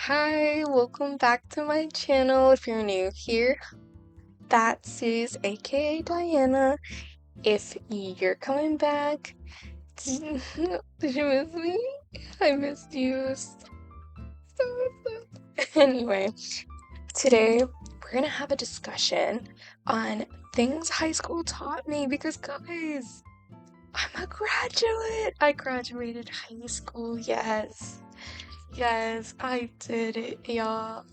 Hi, welcome back to my channel. If you're new here, that's Sis, aka Diana. If you're coming back, did you miss me? I missed you so. Anyway, today we're gonna have a discussion on things high school taught me because, guys, I'm a graduate. I graduated high school, yes. Yes, I did it, y'all.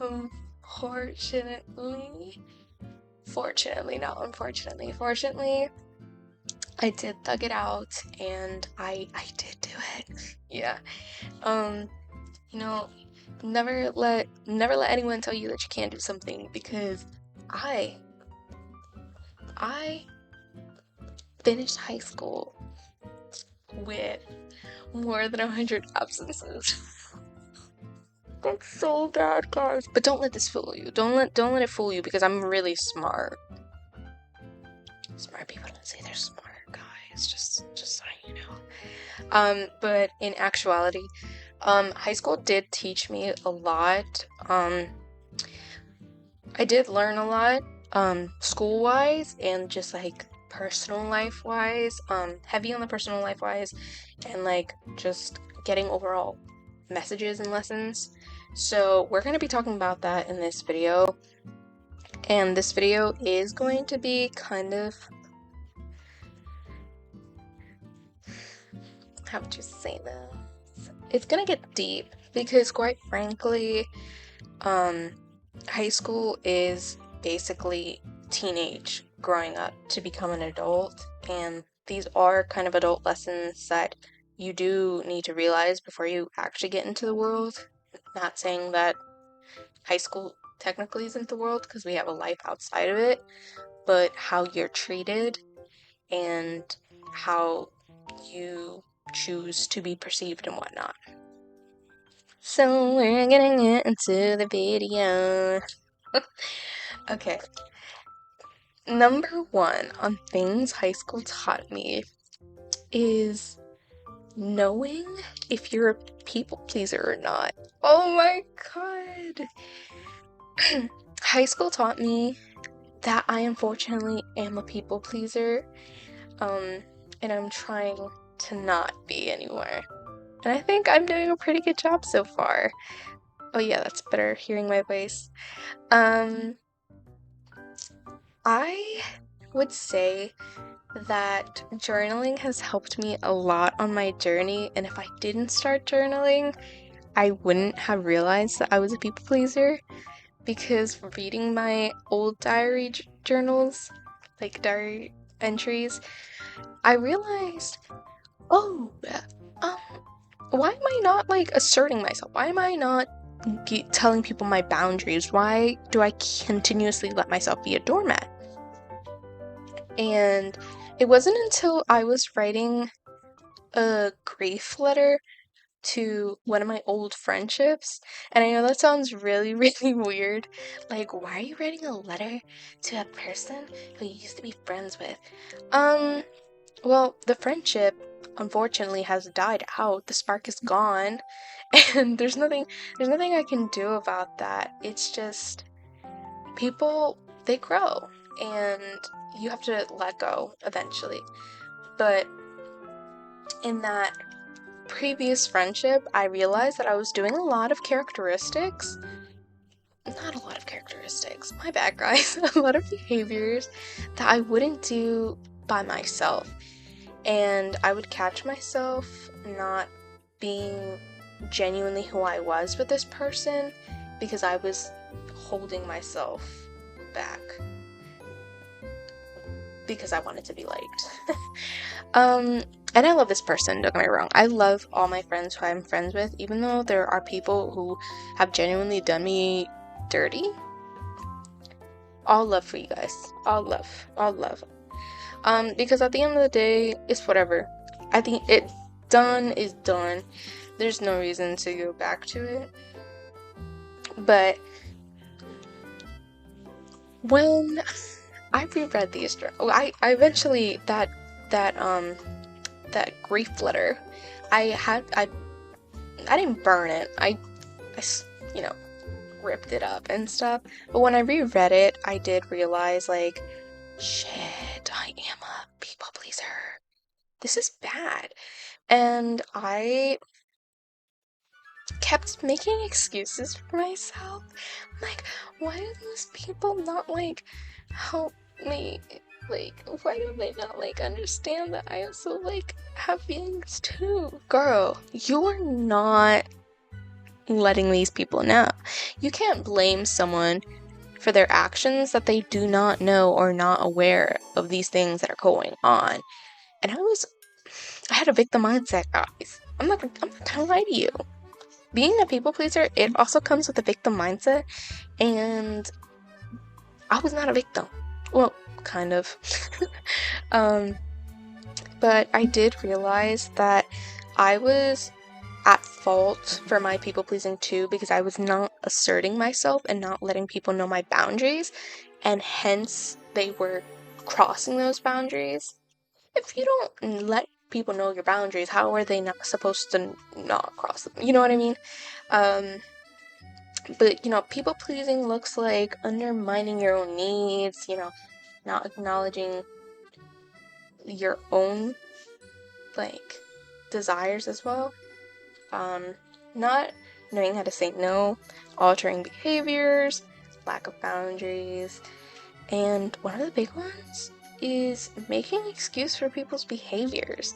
Fortunately, not unfortunately. Fortunately, I did thug it out and I did do it. Yeah. Um, you know, never let anyone tell you that you can't do something because I I finished high school with more than 100 absences. That's so bad, guys. But don't let this fool you. Don't let it fool you because I'm really smart. Smart people don't say they're smart, guys. Just so you know. But in actuality, high school did teach me a lot. I did learn a lot, school-wise and just like personal life-wise. Heavy on the personal life-wise, and like just getting overall messages and lessons. So we're going to be talking about that in this video. And this video is going to be kind of, how would you say this? It's going to get deep because quite frankly, high school is basically teenage growing up to become an adult, and these are kind of adult lessons that you do need to realize before you actually get into the world. Not saying that high school technically isn't the world because we have a life outside of it, but how you're treated and how you choose to be perceived and whatnot. So we're getting into the video. Okay. Number one on things high school taught me is knowing if you're a people pleaser or not. Oh my god. High school taught me that I unfortunately am a people pleaser. And I'm trying to not be anymore. And I think I'm doing a pretty good job so far. Oh yeah, that's better hearing my voice. I would say that journaling has helped me a lot on my journey, and if I didn't start journaling, I wouldn't have realized that I was a people pleaser, because reading my old diary journals, like diary entries, I realized, oh, um, why am I not like asserting myself? Why am I not telling people my boundaries? Why do I continuously let myself be a doormat? And it wasn't until I was writing a grief letter to one of my old friendships, and I know that sounds really, really weird. Like, why are you writing a letter to a person who you used to be friends with? Well, the friendship unfortunately has died out. The spark is gone, and there's nothing I can do about that. It's just people, they grow, and you have to let go eventually. But in that previous friendship, I realized that I was doing a lot of characteristics. Not a lot of characteristics, my bad, guys. A lot of behaviors that I wouldn't do by myself. And I would catch myself not being genuinely who I was with this person because I was holding myself back because I wanted to be liked. And I love this person, don't get me wrong. I love all my friends who I'm friends with, even though there are people who have genuinely done me dirty. All love for you guys. All love. All love. Because at the end of the day, it's whatever. I think it done is done. There's no reason to go back to it. But when I reread these, I eventually that grief letter, I didn't burn it. I you know, ripped it up and stuff. But when I reread it, I did realize, like, shit, I am a people pleaser. This is bad. And I kept making excuses for myself. Like, why do those people not, like, help me? Like, why do they not, like, understand that I also, like, have feelings too? Girl, you're not letting these people know. You can't blame someone for their actions that they do not know or not aware of these things that are going on. And I had a victim mindset, guys. I'm not gonna lie to you. Being a people pleaser, it also comes with a victim mindset, and I was not a victim. Well, kind of. But I did realize that I was at fault for my people pleasing too, because I was not asserting myself and not letting people know my boundaries, and hence they were crossing those boundaries. If you don't let people know your boundaries, how are they not supposed to not cross them? You know what I mean? But people pleasing looks like undermining your own needs, not acknowledging your own, like, desires as well. Not knowing how to say no, altering behaviors, lack of boundaries, and one of the big ones is making excuse for people's behaviors.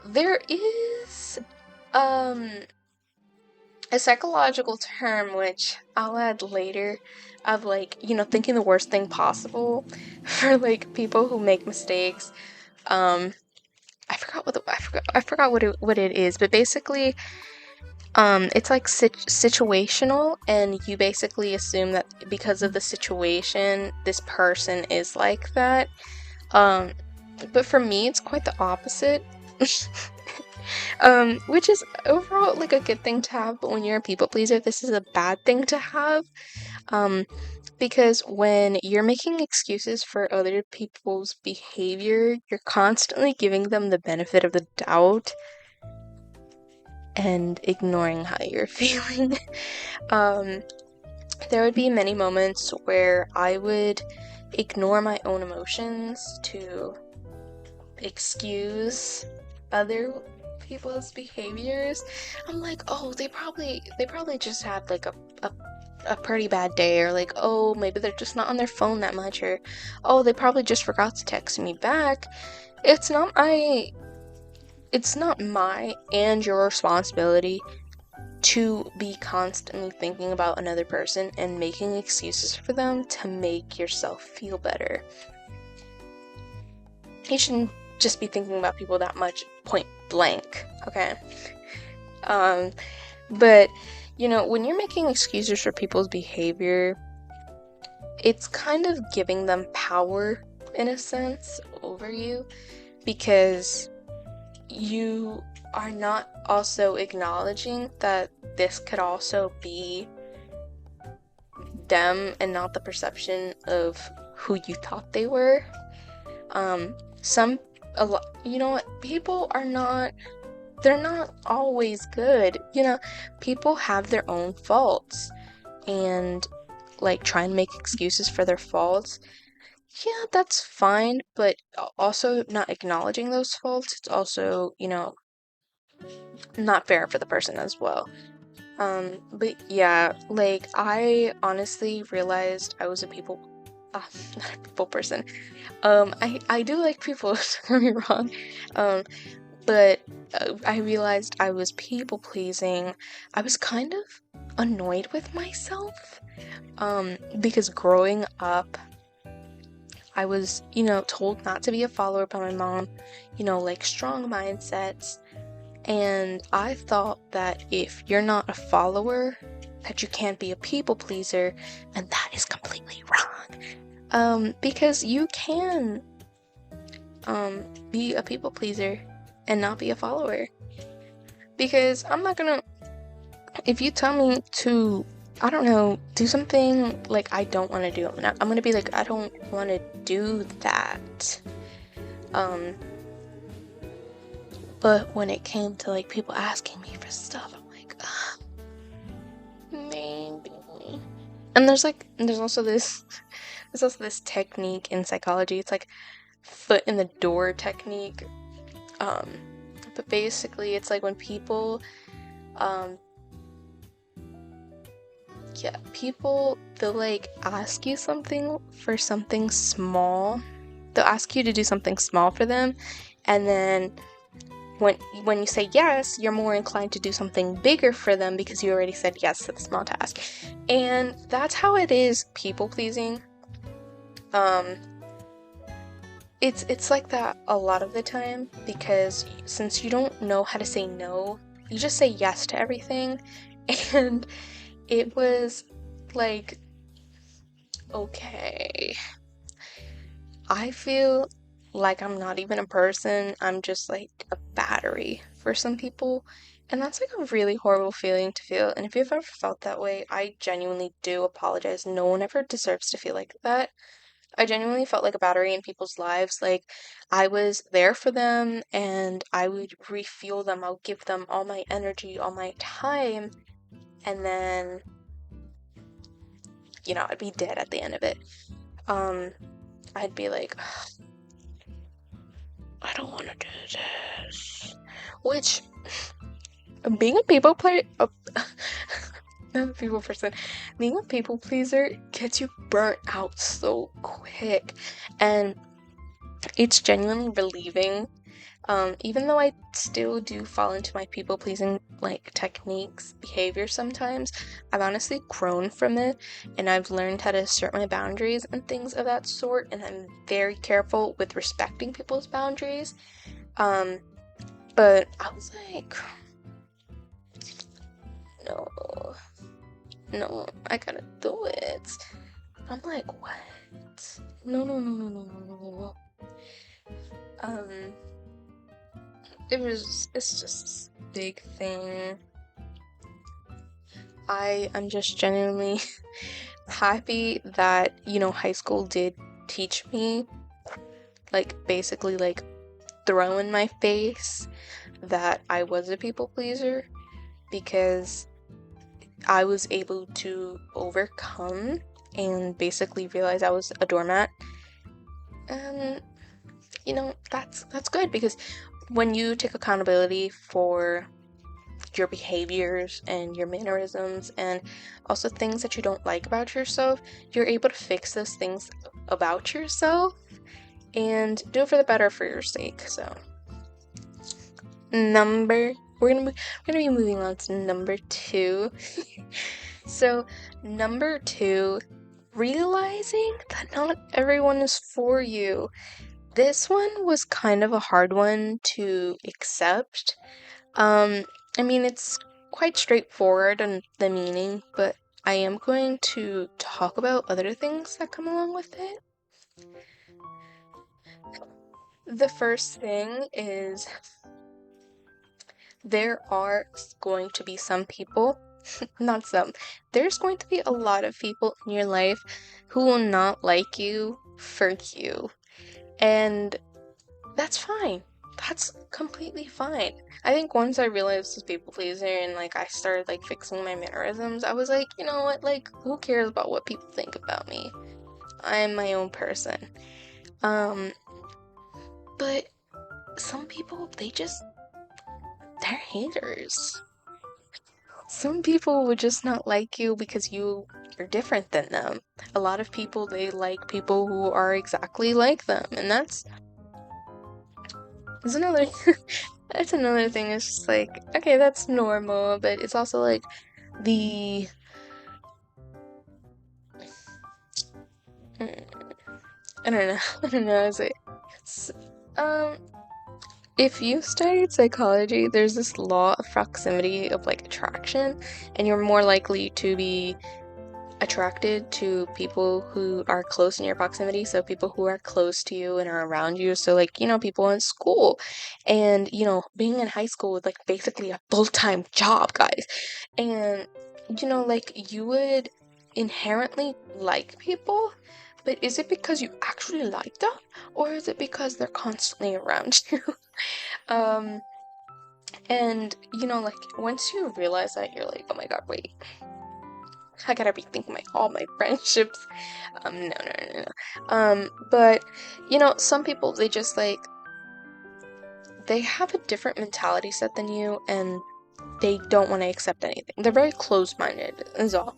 There is a psychological term, which I'll add later, of, like, thinking the worst thing possible for, like, people who make mistakes. I forgot what it is, but basically, it's like situational, and you basically assume that because of the situation, this person is like that. But for me, it's quite the opposite. Which is overall, like, a good thing to have, but when you're a people pleaser, this is a bad thing to have. Because when you're making excuses for other people's behavior, you're constantly giving them the benefit of the doubt and ignoring how you're feeling. There would be many moments where I would ignore my own emotions to excuse other people's behaviors. I'm like, oh, they probably just had, like, a pretty bad day, or, like, oh, maybe they're just not on their phone that much, or, oh, they probably just forgot to text me back. It's not my and your responsibility to be constantly thinking about another person and making excuses for them to make yourself feel better. You shouldn't just be thinking about people that much, point blank, okay? But, when you're making excuses for people's behavior, it's kind of giving them power, in a sense, over you, because you are not also acknowledging that this could also be them and not the perception of who you thought they were. People are not, they're not always good. People have their own faults, and, like, try and make excuses for their faults. Yeah, that's fine, but also not acknowledging those faults, it's also, not fair for the person as well. But yeah, like, I honestly realized I was not a people person. I do like people, don't get me wrong. But I realized I was people pleasing. I was kind of annoyed with myself. Because growing up, I was, told not to be a follower by my mom, like, strong mindsets. And I thought that if you're not a follower, that you can't be a people pleaser, and that is completely wrong. Because you can, be a people pleaser and not be a follower. Because if you tell me to, I don't know, do something, like, I don't want to do, I'm gonna be like, I don't want to do that. But when it came to, like, people asking me for stuff, I'm like, And there's also this there's also this technique in psychology. It's like foot in the door technique. Um, but basically, it's like when people, um, yeah, people, they'll like ask you something for something small. They'll ask you to do something small for them, and then when you say yes, you're more inclined to do something bigger for them because you already said yes to the small task. And that's how it is people pleasing. Um, it's like that a lot of the time because since you don't know how to say no, you just say yes to everything. And it was like, okay, I feel like I'm not even a person, I'm just like a battery for some people. And that's like a really horrible feeling to feel. And if you've ever felt that way, I genuinely do apologize. No one ever deserves to feel like that. I genuinely felt like a battery in people's lives. Like, I was there for them and I would refuel them. I would give them all my energy, all my time, and then, I'd be dead at the end of it. Um, I'd be like, I don't want to do this. Which, being a people player, not a people person, being a people pleaser gets you burnt out so quick. And it's genuinely relieving. Even though I still do fall into my people-pleasing like techniques, behavior sometimes, I've honestly grown from it and I've learned how to assert my boundaries and things of that sort, and I'm very careful with respecting people's boundaries. But I was like, no, no, I gotta do it. I'm like, what? No, no, no, no, no, no, no, no. Um, it's just this big thing. I am just genuinely happy that, high school did teach me, like, basically, like, throw in my face that I was a people pleaser because I was able to overcome and basically realize I was a doormat. And, that's good because when you take accountability for your behaviors and your mannerisms and also things that you don't like about yourself, you're able to fix those things about yourself and do it for the better for your sake. So we're gonna be moving on to number 2. So number 2, realizing that not everyone is for you. This one was kind of a hard one to accept. Um, I mean, it's quite straightforward in the meaning, but I am going to talk about other things that come along with it. The first thing is there are going to be some people, not some, there's going to be a lot of people in your life who will not like you for you. And that's fine. That's completely fine. I think once I realized this people pleaser and like I started like fixing my mannerisms, I was like, you know what, like who cares about what people think about me? I'm my own person. Um, but some people they're haters. Some people would just not like you because you're different than them. A lot of people they like people who are exactly like them, and that's another that's another thing. It's just like, okay, that's normal, but it's also like the I don't know. I don't know. Is it? S- Um, if you studied psychology, there's this law of proximity of like attraction, and you're more likely to be attracted to people who are close in your proximity, so people who are close to you and are around you. So like, people in school and, being in high school with like basically a full-time job, guys. And, like you would inherently like people, but is it because you actually like them or is it because they're constantly around you? Um, and, like once you realize that, you're like, oh my God, wait. I gotta rethink all my friendships. No. But some people, they just like, they have a different mentality set than you, and they don't want to accept anything. They're very closed-minded, is all.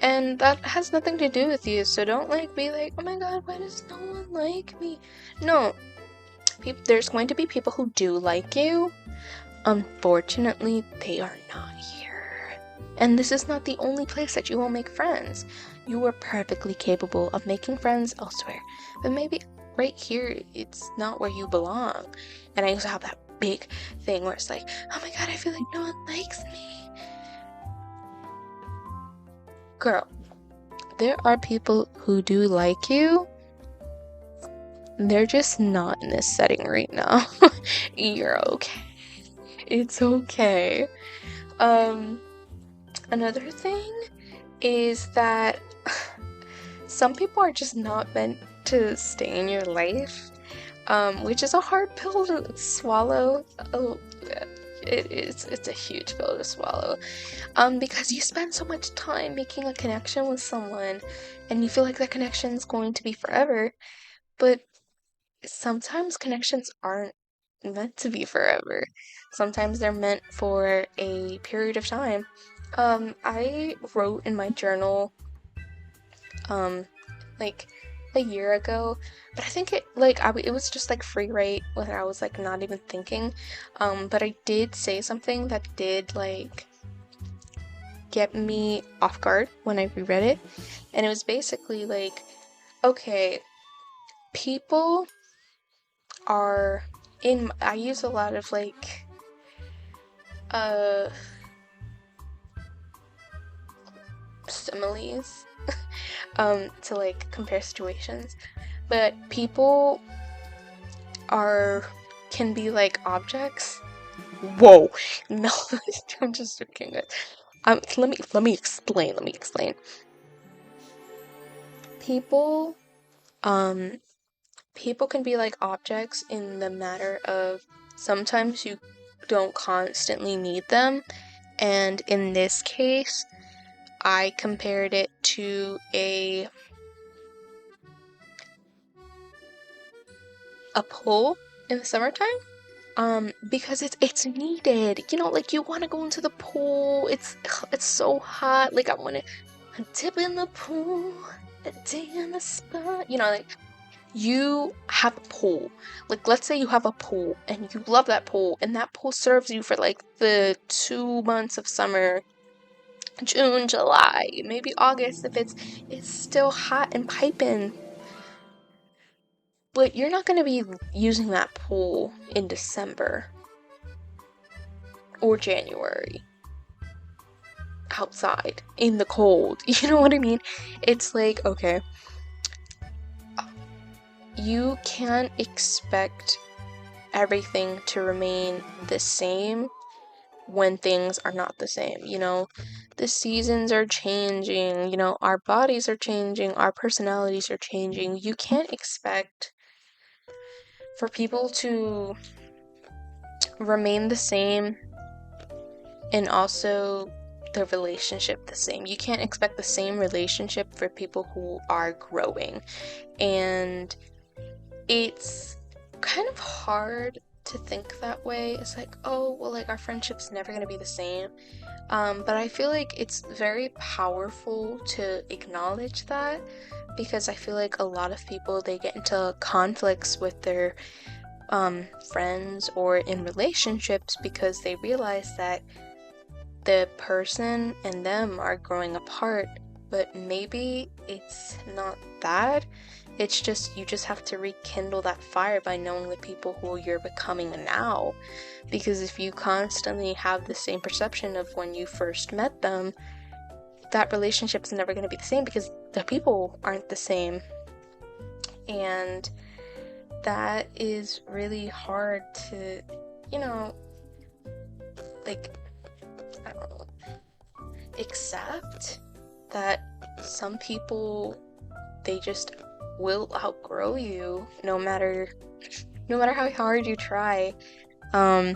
And that has nothing to do with you, so don't like be like, oh my god, why does no one like me? No, there's going to be people who do like you. Unfortunately, they are not here. And this is not the only place that you will make friends. You are perfectly capable of making friends elsewhere, but maybe right here, it's not where you belong. And I used to have that big thing where it's like, oh my god, I feel like no one likes me. Girl, there are people who do like you. They're just not in this setting right now. You're okay. It's okay. Another thing is that some people are just not meant to stay in your life, which is a hard pill to swallow. Oh, it's a huge pill to swallow, because you spend so much time making a connection with someone, and you feel like that connection is going to be forever, but sometimes connections aren't meant to be forever. Sometimes they're meant for a period of time. I wrote in my journal, like a year ago, but I think it was just like free write when I was like not even thinking. But I did say something that did like get me off guard when I reread it, and it was basically like, okay, people are I use a lot of like similes to like compare situations, but people can be like objects. Whoa, no, I'm just joking. Let me explain. People, people can be like objects in the matter of sometimes you don't constantly need them, and in this case, I compared it to a pool in the summertime. Because it's needed. Like you want to go into the pool. It's so hot. Like I want to dip in the pool, a day in the spa. Like you have a pool. Like let's say you have a pool and you love that pool, and that pool serves you for like the 2 months of summer. June, July, maybe August if it's still hot and piping. But you're not going to be using that pool in December or January outside in the cold. You know what I mean? It's like, okay, you can't expect everything to remain the same when things are not the same. The seasons are changing, our bodies are changing, our personalities are changing. You can't expect for people to remain the same and also the relationship the same. You can't expect the same relationship for people who are growing. And it's kind of hard to think that way. It's like, oh, well, like our friendship's never gonna be the same. But I feel like it's very powerful to acknowledge that, because I feel like a lot of people, they get into conflicts with their friends or in relationships because they realize that the person and them are growing apart, but maybe it's not that. It's just, you just have to rekindle that fire by knowing the people who you're becoming now. Because if you constantly have the same perception of when you first met them, that relationship's never going to be the same because the people aren't the same. And that is really hard to, like, I don't know, accept that some people, they just will outgrow you no matter how hard you try. And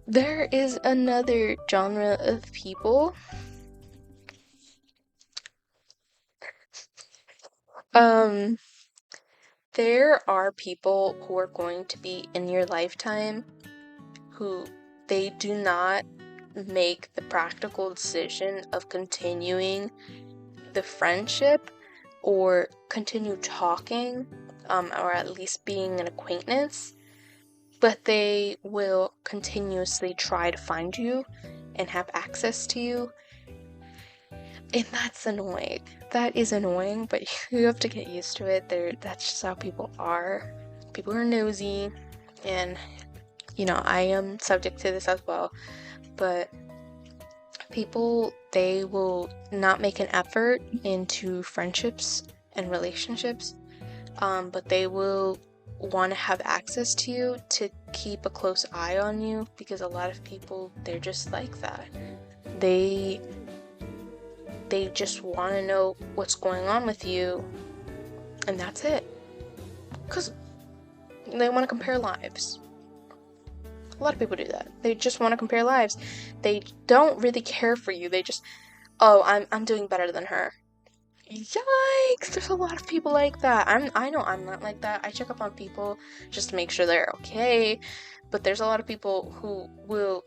there is another genre of people Um, there are people who are going to be in your lifetime who they do not make the practical decision of continuing the friendship or continue talking, or at least being an acquaintance, but they will continuously try to find you and have access to you. And that's annoying. That is annoying, but you have to get used to it. That's just how people are. People are nosy, and I am subject to this as well. But people, they will not make an effort into friendships and relationships, but they will want to have access to you to keep a close eye on you, because a lot of people, they're just like that. They just want to know what's going on with you, and that's it. Because they want to compare lives. A lot of people do that. They just want to compare lives. They don't really care for you. They just, oh, I'm doing better than her. Yikes! There's a lot of people like that. I know I'm not like that. I check up on people just to make sure they're okay. But there's a lot of people who will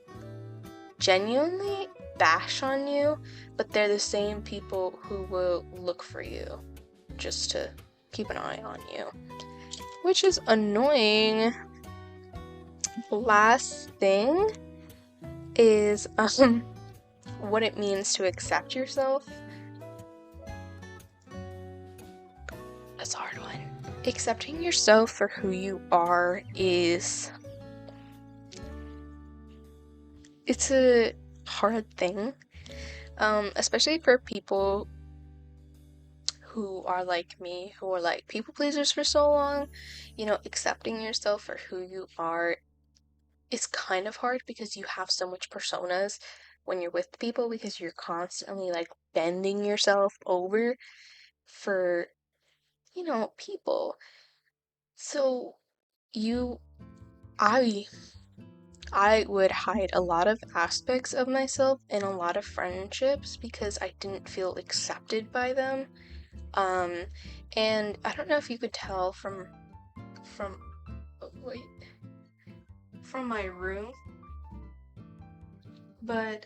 genuinely bash on you, but they're the same people who will look for you just to keep an eye on you, which is annoying. Last thing is what it means to accept yourself. That's a hard one. Accepting yourself for who you are it's a hard thing, especially for people who are like me, who are like people pleasers for so long. Accepting yourself for who you are is kind of hard, because you have so much personas when you're with people, because you're constantly like bending yourself over for people. So you I I would hide a lot of aspects of myself in a lot of friendships because I didn't feel accepted by them. Um, and I don't know if you could tell from oh, wait, from my room, but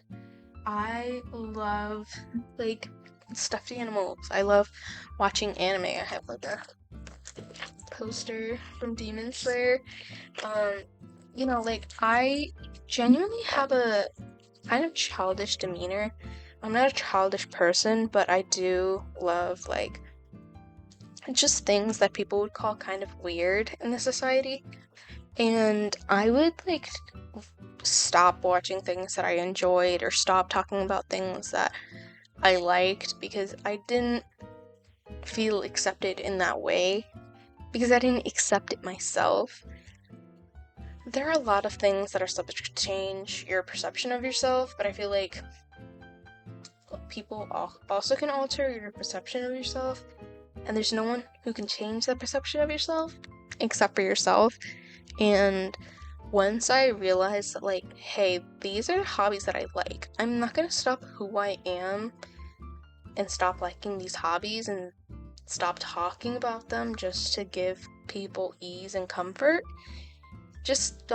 I love like stuffed animals. I love watching anime. I have like a poster from Demon Slayer. Um, like I genuinely have a kind of childish demeanor. I'm not a childish person, but I do love like just things that people would call kind of weird in the society. And I would like stop watching things that I enjoyed or stop talking about things that I liked because I didn't feel accepted in that way, because I didn't accept it myself. There are a lot of things that are subject to change your perception of yourself, but I feel like people also can alter your perception of yourself, and there's no one who can change that perception of yourself except for yourself. And once I realized that, like, hey, these are hobbies that I like, I'm not gonna stop who I am and stop liking these hobbies and stop talking about them just to give people ease and comfort. Just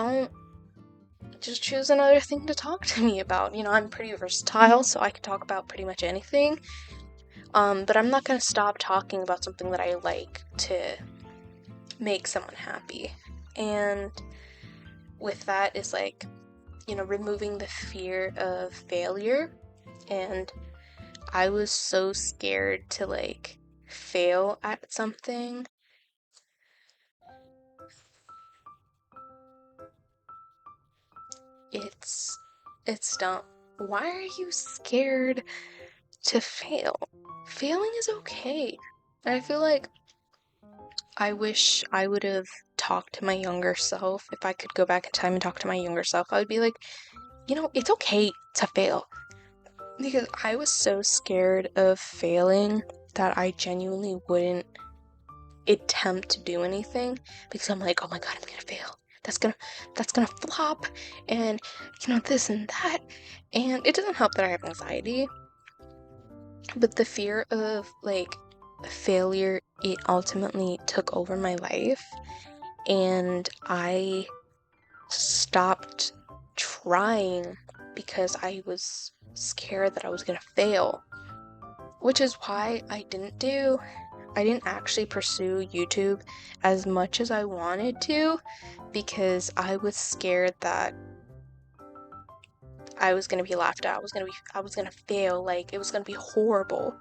choose another thing to talk to me about. I'm pretty versatile, so I can talk about pretty much anything. But I'm not gonna stop talking about something that I like to make someone happy. And with that is like, removing the fear of failure. And I was so scared to like fail at something. It's dumb. Why are you scared to fail? Failing is okay. And I feel like I wish I would have talked to my younger self. If I could go back in time and talk to my younger self, I would be like, it's okay to fail. Because I was so scared of failing that I genuinely wouldn't attempt to do anything, because I'm like, oh my god, I'm gonna fail. That's gonna flop, and this and that. And it doesn't help that I have anxiety, but the fear of like failure, it ultimately took over my life, and I stopped trying because I was scared that I was gonna fail. Which is why I didn't actually pursue YouTube as much as I wanted to, because I was scared that I was gonna be laughed at. I was gonna fail. Like, it was gonna be horrible.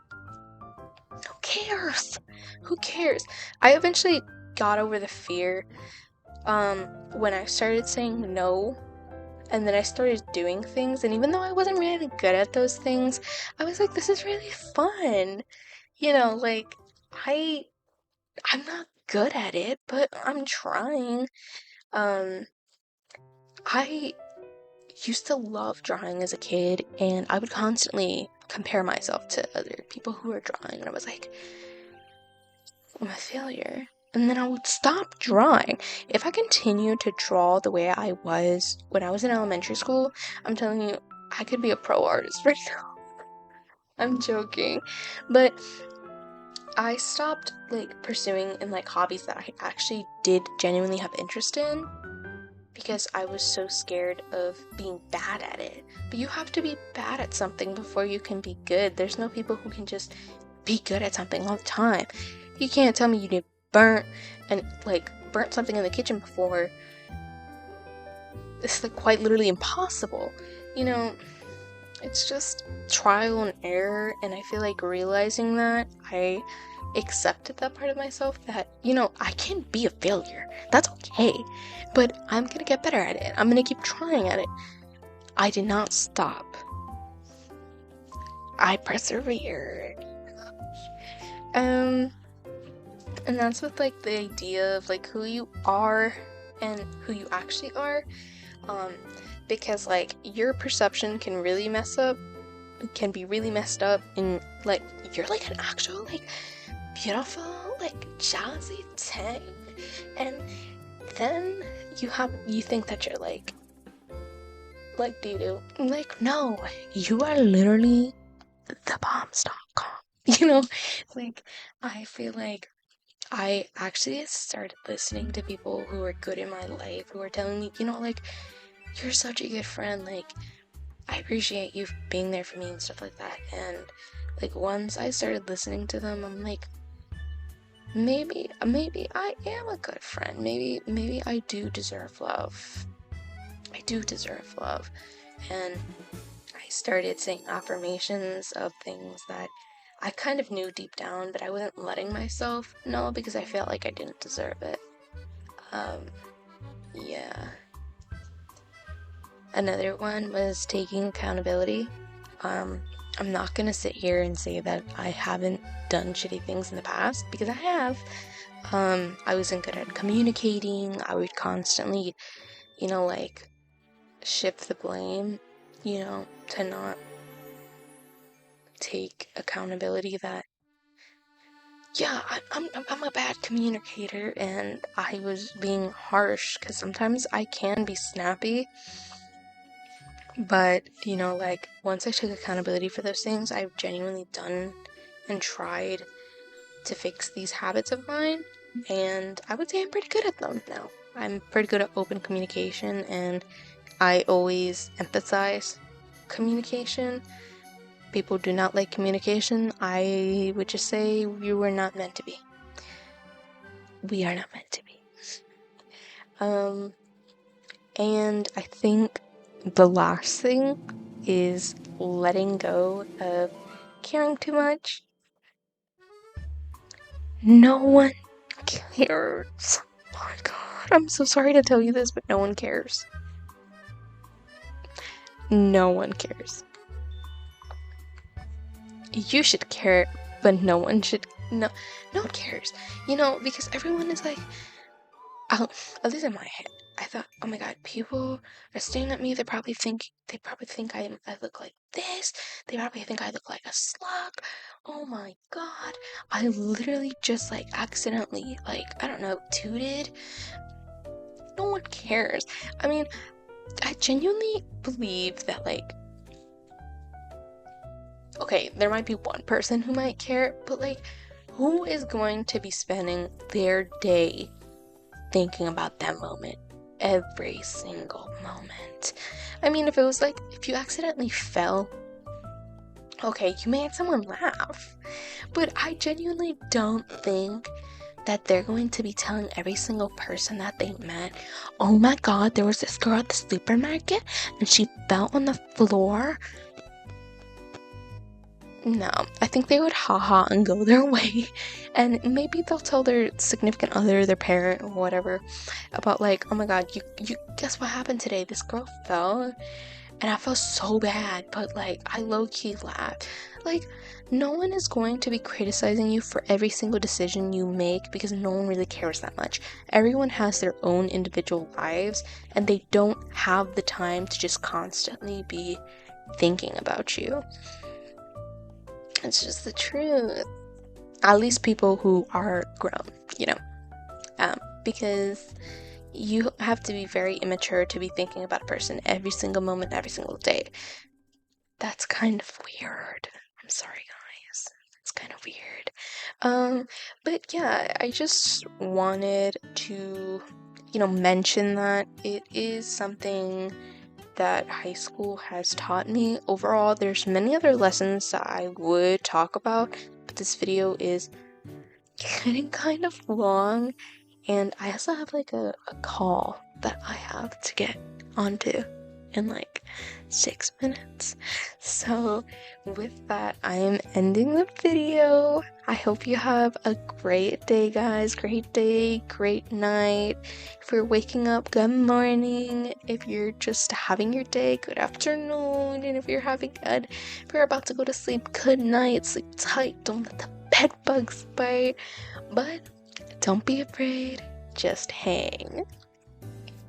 Who cares? Who cares? I eventually got over the fear when I started saying no, and then I started doing things, and even though I wasn't really good at those things, I was like, this is really fun. Like, I I'm not good at it, but I'm trying. Um, I used to love drawing as a kid, and I would constantly compare myself to other people who were drawing, and I was like, I'm a failure. And then I would stop drawing. If I continued to draw the way I was when I was in elementary school, I'm telling you, I could be a pro artist right now. I'm joking. But I stopped like pursuing and like hobbies that I actually did genuinely have interest in because I was so scared of being bad at it. But you have to be bad at something before you can be good. There's no people who can just be good at something all the time. You can't tell me you did burnt something in the kitchen before. It's like quite literally impossible. It's just trial and error, and I feel like realizing that I accepted that part of myself that, I can be a failure. That's okay. But I'm gonna get better at it. I'm gonna keep trying at it. I did not stop. I persevered. And that's with like the idea of like who you are and who you actually are. Because like your perception can really can be really messed up, and like you're like an actual like beautiful like jazzy 10, and then you think that you're like doo-doo. Like, no, you are literally the bombs.com. Like, I feel like I actually started listening to people who were good in my life, who were telling me, like, you're such a good friend, like, I appreciate you being there for me and stuff like that. And like once I started listening to them, I'm like, maybe I am a good friend. Maybe I do deserve love. I do deserve love. And I started saying affirmations of things that I kind of knew deep down, but I wasn't letting myself know because I felt like I didn't deserve it. Yeah. Another one was taking accountability. I'm not gonna sit here and say that I haven't done shitty things in the past, because I have. I wasn't good at communicating. I would constantly, like, shift the blame, to not take accountability that, yeah, I'm a bad communicator, and I was being harsh, because sometimes I can be snappy. But, like, once I took accountability for those things, I've genuinely done and tried to fix these habits of mine, and I would say I'm pretty good at them now. I'm pretty good at open communication, and I always emphasize communication. People do not like communication. I would just say we were not meant to be. We are not meant to be. And I think the last thing is letting go of caring too much. No one cares. Oh my god, I'm so sorry to tell you this, but no one cares. No one cares. You should care, but no one should. No one cares. Because everyone is like, at least in my head, I thought, oh my god, people are staring at me. They probably think I look like this. They probably think I look like a slug. Oh my god, I literally just like accidentally, like, I don't know, tooted. No one cares. I mean, I genuinely believe that, like, okay, there might be one person who might care, but like Who is going to be spending their day thinking about that moment? Every single moment. I mean, if it was like, if you accidentally fell, okay, you made someone laugh. But I genuinely don't think that they're going to be telling every single person that they met, oh my god, there was this girl at the supermarket and she fell on the floor. No, I think they would haha and go their way. And maybe they'll tell their significant other, their parent, or whatever, about like, oh my god, you guess what happened today? This girl fell and I felt so bad, but like I low-key laughed. Like, no one is going to be criticizing you for every single decision you make because no one really cares that much. Everyone has their own individual lives and they don't have the time to just constantly be thinking about you. It's just the truth. At least people who are grown, you know. Because you have to be very immature to be thinking about a person every single moment, every single day. That's kind of weird. I'm sorry, guys. It's kind of weird. But yeah, I just wanted to, mention that it is something that high school has taught me. Overall, there's many other lessons that I would talk about, but this video is getting kind of long, and I also have like a call that I have to get onto in like 6 minutes. So with that, I am ending the video. I hope you have a great day, guys. Great day, great night. If you're waking up, good morning. If you're just having your day, good afternoon. And if you're about to go to sleep, good night. Sleep tight. Don't let the bed bugs bite. But don't be afraid. Just hang.